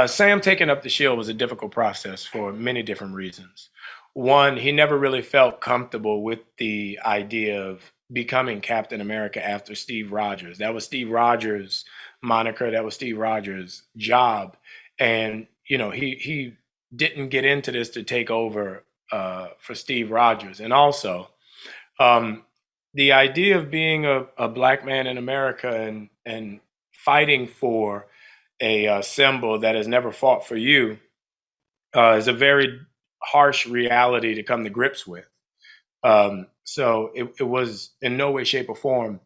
Sam taking up the shield was a difficult process for many different reasons. One, he never really felt comfortable with the idea of becoming Captain America after Steve Rogers. That was Steve Rogers' moniker. That was Steve Rogers' job, and he didn't get into this to take over for Steve Rogers. And also, um, the idea of being a black man in America and fighting for a symbol that has never fought for you is a very harsh reality to come to grips with. So it was in no way, shape, or form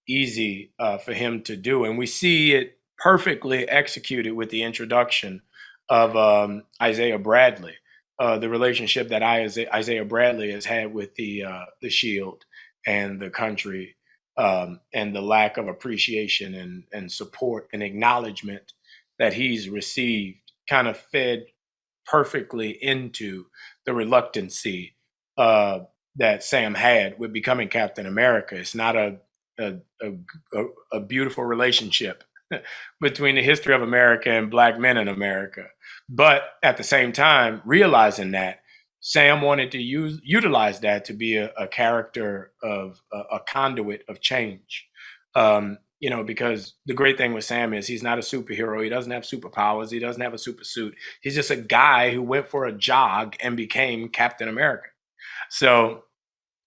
easy for him to do. And we see it perfectly executed with the introduction of Isaiah Bradley, the relationship that Isaiah Bradley has had with the Shield and the country, and the lack of appreciation and support and acknowledgement that he's received kind of fed perfectly into the reluctancy that Sam had with becoming Captain America. It's not a, a beautiful relationship between the history of America and black men in America. But at the same time, realizing that Sam wanted to utilize that to be a character of a conduit of change. Because the great thing with Sam is he's not a superhero. He doesn't have superpowers. He doesn't have a super suit. He's just a guy who went for a jog and became Captain America. So,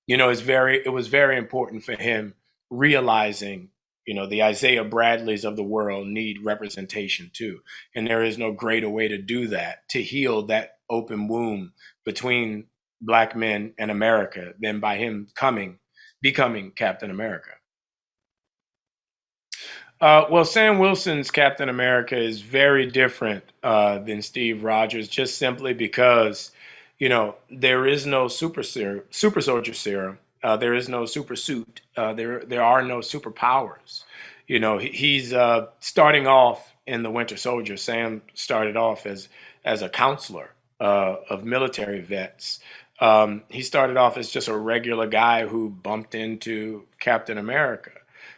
it was very important for him realizing, the Isaiah Bradleys of the world need representation too. And there is no greater way to do that, to heal that open wound between black men and America than by him becoming Captain America. Well, Sam Wilson's Captain America is very different than Steve Rogers, just simply because, there is no super soldier serum. There is no super suit. There are no superpowers. He's starting off in the Winter Soldier. Sam started off as a counselor of military vets. He started off as just a regular guy who bumped into Captain America.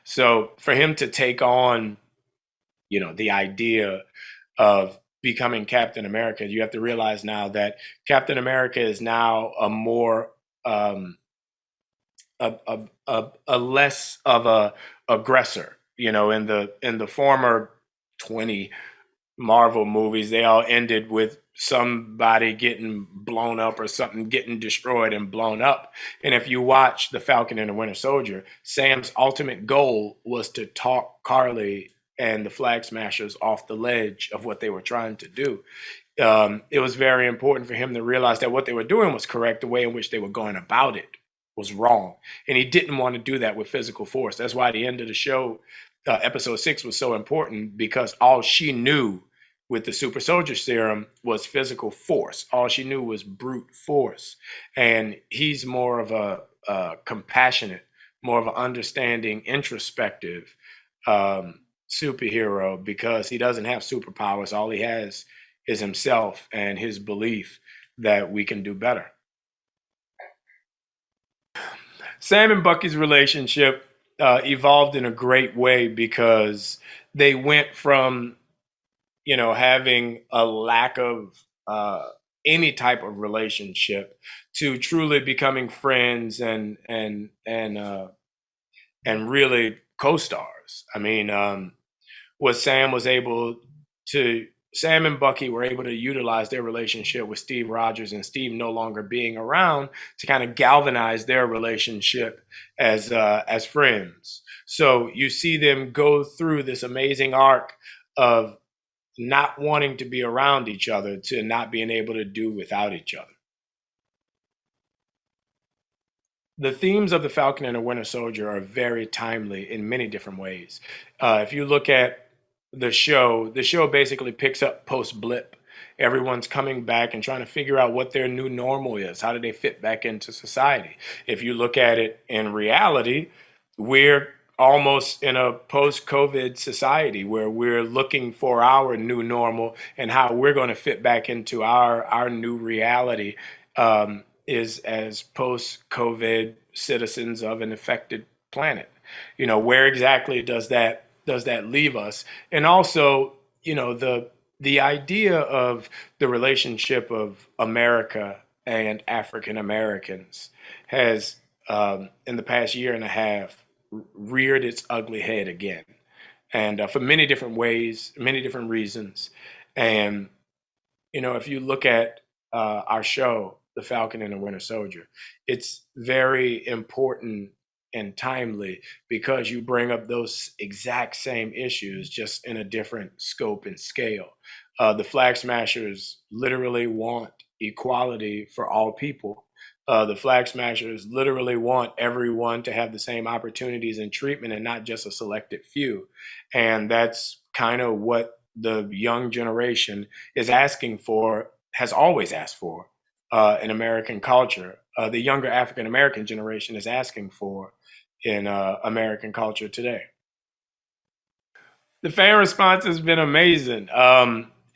So for him to take on, the idea of becoming Captain America, you have to realize now that Captain America is now a more a less of a aggressor. In the former 20 Marvel movies, they all ended with somebody getting blown up or something getting destroyed and blown up. And if you watch The Falcon and the Winter Soldier, Sam's ultimate goal was to talk Kari and the Flag Smashers off the ledge of what they were trying to do. It was very important for him to realize that what they were doing was correct. The way in which they were going about it was wrong. And he didn't want to do that with physical force. That's why the end of the show, episode 6, was so important, because all she knew with the super soldier serum was physical force. All she knew was brute force. And he's more of a compassionate, more of an understanding, introspective superhero, because he doesn't have superpowers. All he has is himself and his belief that we can do better. Sam and Bucky's relationship evolved in a great way, because they went from having a lack of any type of relationship to truly becoming friends and really co-stars. I mean, what Sam and Bucky were able to utilize their relationship with Steve Rogers and Steve no longer being around to kind of galvanize their relationship as friends. So you see them go through this amazing arc of not wanting to be around each other to not being able to do without each other. The themes of the Falcon and the Winter Soldier are very timely in many different ways. If you look at the show basically picks up post blip. Everyone's coming back and trying to figure out what their new normal is. How do they fit back into society? If you look at it in reality, we're almost in a post-COVID society where we're looking for our new normal, and how we're going to fit back into our new reality is as post-COVID citizens of an affected planet. Where exactly does that leave us? And also, the idea of the relationship of America and African Americans has, in the past year and a half, reared its ugly head again, and for many different ways, many different reasons. And if you look at our show, The Falcon and the Winter Soldier, it's very important and timely because you bring up those exact same issues, just in a different scope and scale. The Flag Smashers literally want equality for all people. The Flag Smashers literally want everyone to have the same opportunities and treatment and not just a selected few. And that's kind of what the young generation is asking for, has always asked for in American culture. The younger African American generation is asking for in American culture today. The fan response has been amazing.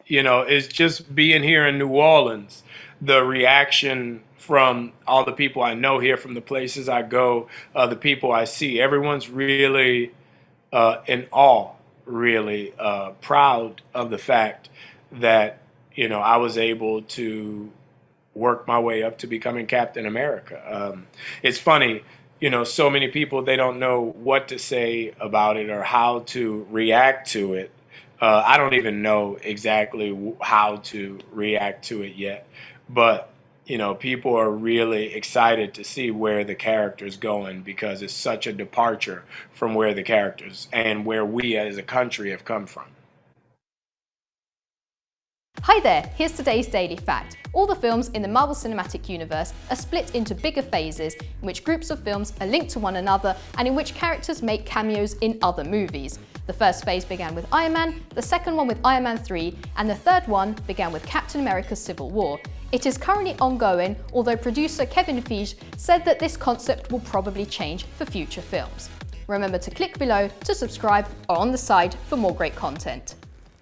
It's just being here in New Orleans, the reaction from all the people I know here, from the places I go, the people I see, everyone's really in awe, really proud of the fact that I was able to work my way up to becoming Captain America. It's funny, so many people, they don't know what to say about it or how to react to it. I don't even know exactly how to react to it yet, but people are really excited to see where the character's going because it's such a departure from where the characters and where we as a country have come from. Hi there, here's today's Daily Fact. All the films in the Marvel Cinematic Universe are split into bigger phases in which groups of films are linked to one another and in which characters make cameos in other movies. The first phase began with Iron Man, the second one with Iron Man 3, and the third one began with Captain America Civil War. It is currently ongoing, although producer Kevin Feige said that this concept will probably change for future films. Remember to click below to subscribe or on the side for more great content.